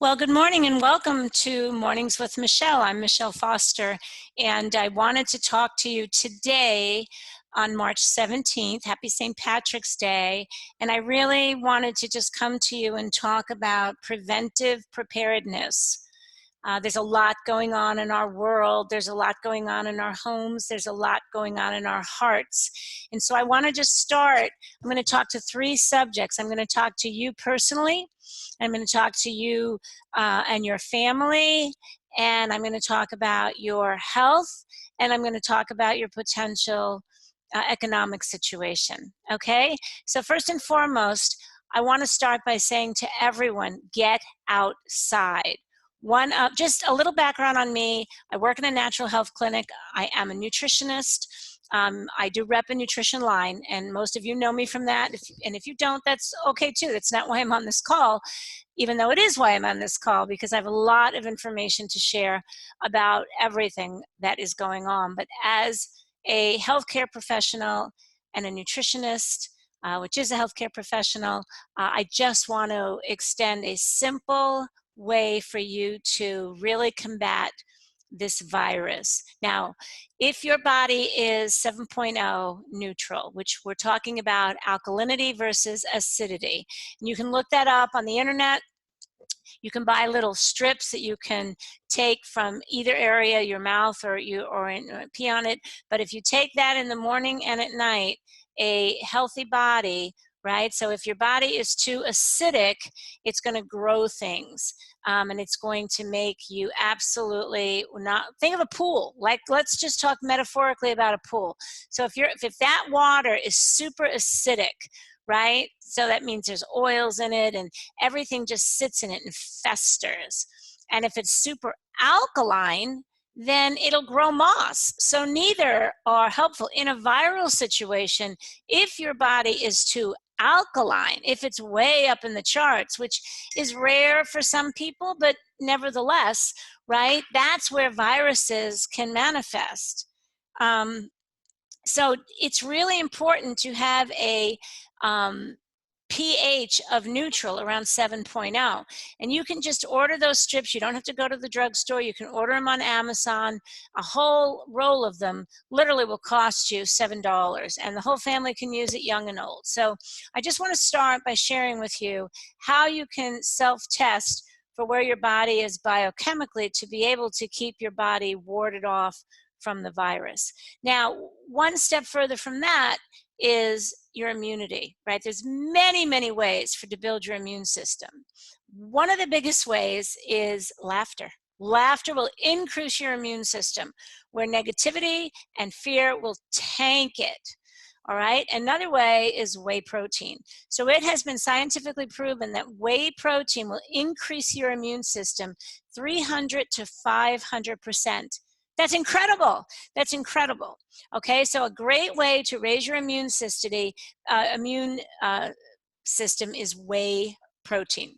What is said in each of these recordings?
Well, good morning and welcome to Mornings with Michelle. I'm Michele Foster, and I wanted to talk to you today on March 17th. Happy St. Patrick's Day. And I really wanted to just come to you and talk about preventive preparedness. There's a lot going on in our world. There's a lot going on in our homes. There's a lot going on in our hearts. And so I want to just start. I'm going to talk to three subjects. I'm going to talk to you personally. I'm going to talk to you and your family. And I'm going to talk about your health. And I'm going to talk about your potential economic situation. Okay? So first and foremost, I want to start by saying to everyone, get outside. Just a little background on me. I work in a natural health clinic. I am a nutritionist. I do rep a nutrition line, and most of you know me from that. And if you don't, that's okay too. That's not why I'm on this call, even though it is why I'm on this call, because I have a lot of information to share about everything that is going on. But as a healthcare professional and a nutritionist, which is a healthcare professional, I just want to extend a simple way for you to really combat this virus. Now, if your body is 7.0 neutral, which we're talking about alkalinity versus acidity, and you can look that up on the internet. You can buy little strips that you can take from either area, your mouth or pee on it. But if you take that in the morning and at night, a healthy body, right? So if your body is too acidic, it's going to grow things. And it's going to make you absolutely not, think of a pool. Like, let's just talk metaphorically about a pool. So if that water is super acidic, right? So that means there's oils in it and everything just sits in it and festers. And if it's super alkaline, then it'll grow moss. So neither are helpful. In a viral situation, if your body is too alkaline, if it's way up in the charts, which is rare for some people, but nevertheless, right, that's where viruses can manifest. So it's really important to have a pH of neutral around 7.0. And you can just order those strips. You don't have to go to the drugstore. You can order them on Amazon. A whole roll of them literally will cost you $7. And the whole family can use it, young and old. So I just want to start by sharing with you how you can self-test for where your body is biochemically to be able to keep your body warded off from the virus. Now, one step further from that is your immunity, right? There's many, many ways to build your immune system. One of the biggest ways is laughter. Laughter will increase your immune system, where negativity and fear will tank it. All right. Another way is whey protein. So it has been scientifically proven that whey protein will increase your immune system 300 to 500%. That's incredible. That's incredible. Okay, so a great way to raise your immune system is whey protein.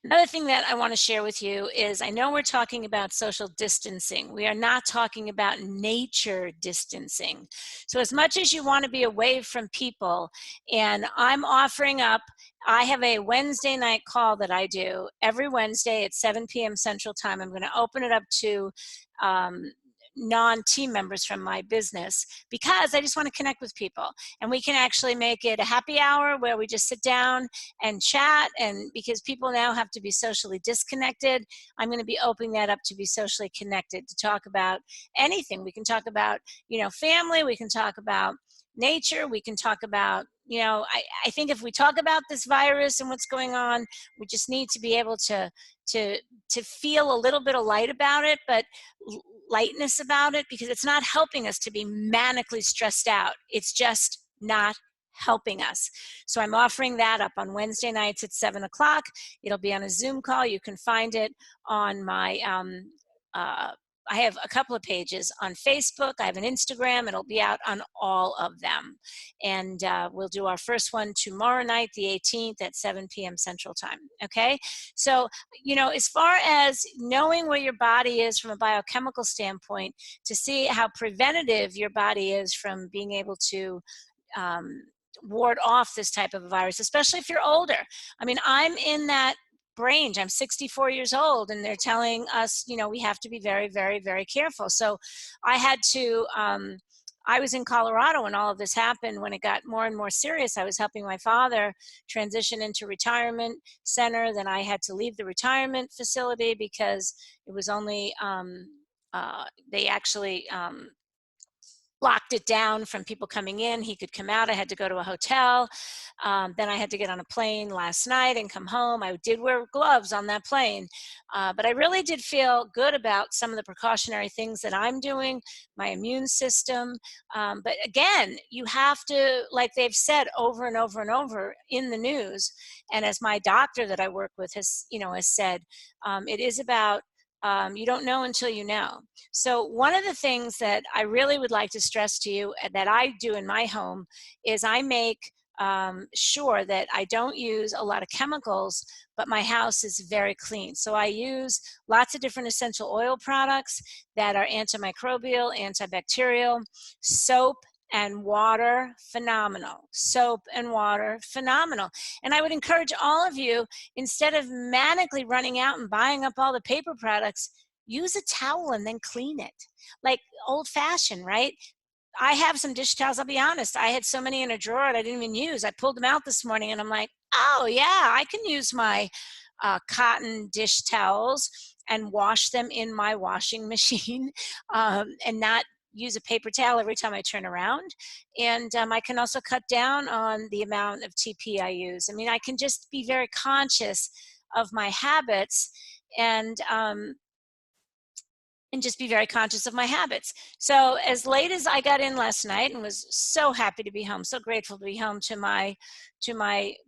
Another thing that I want to share with you is, I know we're talking about social distancing. We are not talking about nature distancing. So as much as you want to be away from people, and I'm offering up, I have a Wednesday night call that I do every Wednesday at 7 p.m. Central Time. I'm going to open it up to non-team members from my business, because I just want to connect with people, and we can actually make it a happy hour where we just sit down and chat. And because people now have to be socially disconnected, I'm going to be opening that up to be socially connected, to talk about anything. We can talk about, family, we can talk about nature, we can talk about, I think if we talk about this virus and what's going on, we just need to be able to feel a little bit of light about it, but lightness about it, because it's not helping us to be manically stressed out. It's just not helping us. So I'm offering that up on Wednesday nights at 7 o'clock. It'll be on a Zoom call. You can find it on my I have a couple of pages on Facebook. I have an Instagram. It'll be out on all of them. And we'll do our first one tomorrow night, the 18th at 7 p.m. Central Time. Okay? So, as far as knowing where your body is from a biochemical standpoint, to see how preventative your body is from being able to ward off this type of a virus, especially if you're older. I mean, I'm in that range. I'm 64 years old, and they're telling us, we have to be very, very, very careful. So I had to, I was in Colorado when all of this happened. When it got more and more serious, I was helping my father transition into retirement center. Then I had to leave the retirement facility because it was only, they actually locked it down from people coming in. He could come out. I had to go to a hotel. Then I had to get on a plane last night and come home. I did wear gloves on that plane, but I really did feel good about some of the precautionary things that I'm doing, my immune system. But again, you have to, like they've said over and over and over in the news, and as my doctor that I work with has said, it is about you don't know until you know. So one of the things that I really would like to stress to you that I do in my home is I make sure that I don't use a lot of chemicals, but my house is very clean. So I use lots of different essential oil products that are antimicrobial, antibacterial, soap and water, phenomenal. Soap and water, phenomenal. And I would encourage all of you, instead of manically running out and buying up all the paper products, use a towel and then clean it. Like old fashioned, right? I have some dish towels. I'll be honest. I had so many in a drawer that I didn't even use. I pulled them out this morning and I'm like, oh yeah, I can use my cotton dish towels and wash them in my washing machine and not use a paper towel every time I turn around. And I can also cut down on the amount of TP I use. I mean, I can just be very conscious of my habits and just be very conscious of my habits. So as late as I got in last night and was so happy to be home, so grateful to be home to my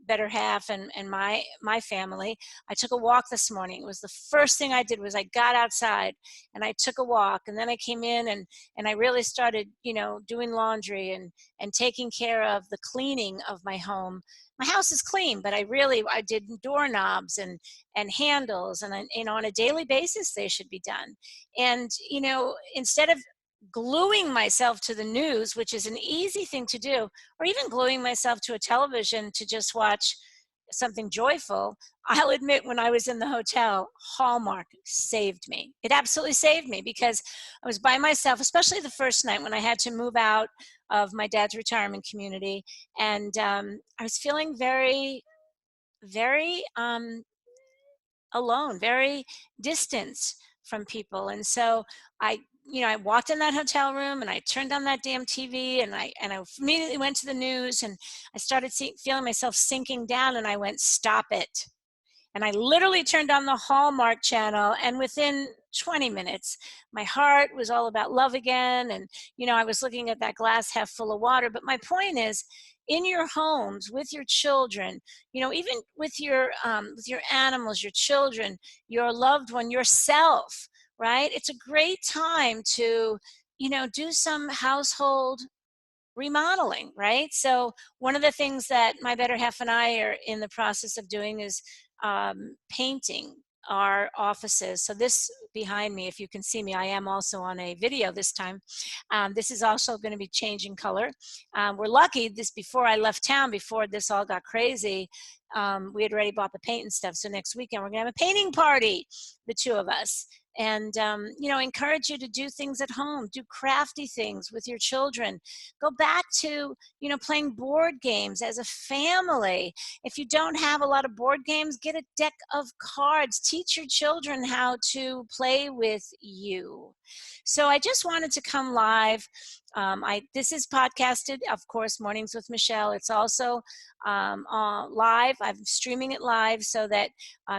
better half and my family, I took a walk this morning. It was the first thing I did was I got outside and I took a walk, and then I came in and I really started, doing laundry and taking care of the cleaning of my home. My house is clean, but I did doorknobs and handles, and on a daily basis they should be done. And instead of gluing myself to the news, which is an easy thing to do, or even gluing myself to a television to just watch something joyful, I'll admit when I was in the hotel, Hallmark saved me. It absolutely saved me because I was by myself, especially the first night when I had to move out of my dad's retirement community. And I was feeling very, very alone, very distant from people. And so I walked in that hotel room and I turned on that damn TV and I immediately went to the news and I started feeling myself sinking down, and I went, stop it. And I literally turned on the Hallmark channel, and within 20 minutes, my heart was all about love again. And, I was looking at that glass half full of water. But my point is, in your homes, with your children, even with your animals, your children, your loved one, yourself, right? It's a great time to, do some household remodeling, right? So one of the things that my better half and I are in the process of doing is painting our offices. So this behind me, if you can see me, I am also on a video this time. This is also going to be changing color. We're lucky before I left town, before this all got crazy, we had already bought the paint and stuff. So next weekend we're going to have a painting party, the two of us. And, encourage you to do things at home, do crafty things with your children. Go back to, playing board games as a family. If you don't have a lot of board games, get a deck of cards. Teach your children how to play with you. So I just wanted to come live. This is podcasted, of course, Mornings with Michele. It's also live. I'm streaming it live so that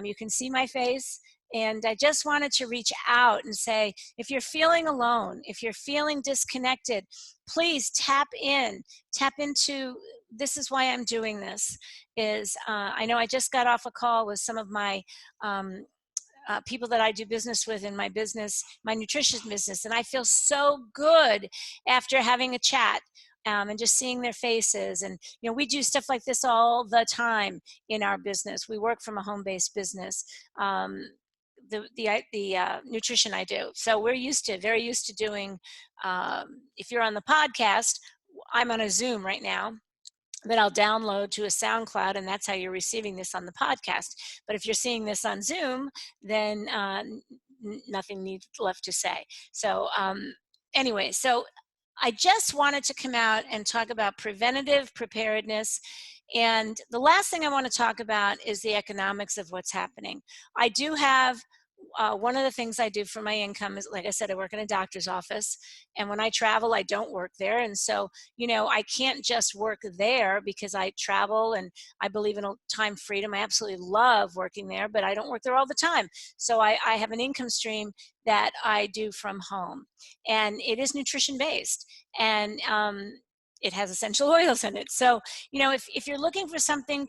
you can see my face. And I just wanted to reach out and say, if you're feeling alone, if you're feeling disconnected, please tap into, this is why I'm doing this, I know I just got off a call with some of my people that I do business with in my business, my nutrition business, and I feel so good after having a chat. And just seeing their faces. And, we do stuff like this all the time in our business. We work from a home-based business. The nutrition I do. So we're very used to doing, if you're on the podcast, I'm on a Zoom right now. that I'll download to a SoundCloud, and that's how you're receiving this on the podcast. But if you're seeing this on Zoom, then nothing needs left to say. So anyway, so I just wanted to come out and talk about preventative preparedness. And the last thing I want to talk about is the economics of what's happening. I do have one of the things I do for my income is, like I said, I work in a doctor's office. And when I travel, I don't work there. And so, I can't just work there because I travel and I believe in time freedom. I absolutely love working there, but I don't work there all the time. So I have an income stream that I do from home. And it is nutrition based. And it has essential oils in it. So, if you're looking for something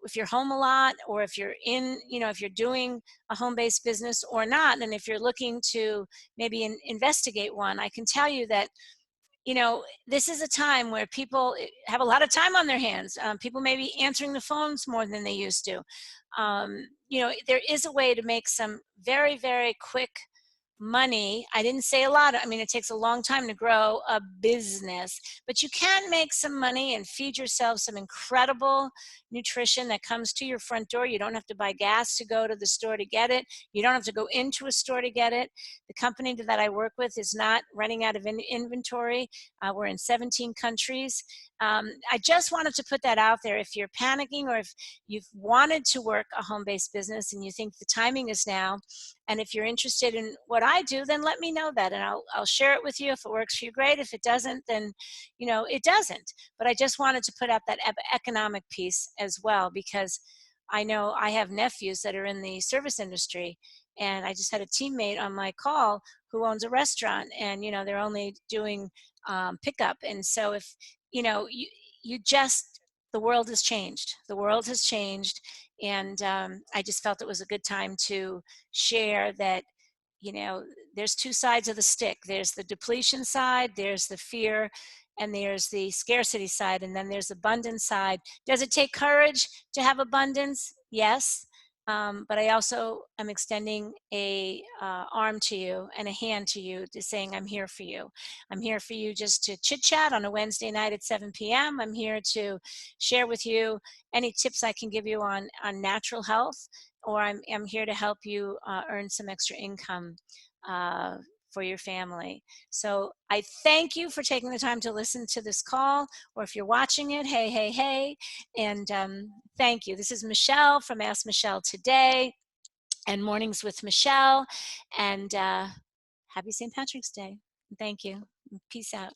if you're home a lot, or if you're if you're doing a home-based business or not, and if you're looking to maybe investigate one, I can tell you that this is a time where people have a lot of time on their hands. People may be answering the phones more than they used to. There is a way to make some very, very quick money. I didn't say a lot. I mean, it takes a long time to grow a business, but you can make some money and feed yourself some incredible nutrition that comes to your front door. You don't have to buy gas to go to the store to get it. You don't have to go into a store to get it. The company that I work with is not running out of inventory. We're in 17 countries. I just wanted to put that out there. If you're panicking, or if you've wanted to work a home-based business and you think the timing is now, and if you're interested in what I do, then let me know that, and I'll share it with you. If it works for you, great. If it doesn't, then it doesn't. But I just wanted to put out that economic piece as well, because I know I have nephews that are in the service industry, and I just had a teammate on my call who owns a restaurant, and they're only doing pickup. And so if you just, the world has changed. The world has changed, and I just felt it was a good time to share that there's two sides of the stick. There's the depletion side, there's the fear, and there's the scarcity side, and then there's abundance side. Does it take courage to have abundance? Yes. But I also am extending a arm to you and a hand to you, to saying I'm here for you. I'm here for you just to chit chat on a Wednesday night at 7 p.m. I'm here to share with you any tips I can give you on natural health, or I'm here to help you earn some extra income uh, for your family. So I thank you for taking the time to listen to this call, or if you're watching it, hey, hey, hey. And thank you. This is Michele from Ask Michele Today and Mornings with Michele. And happy St. Patrick's Day. Thank you. Peace out.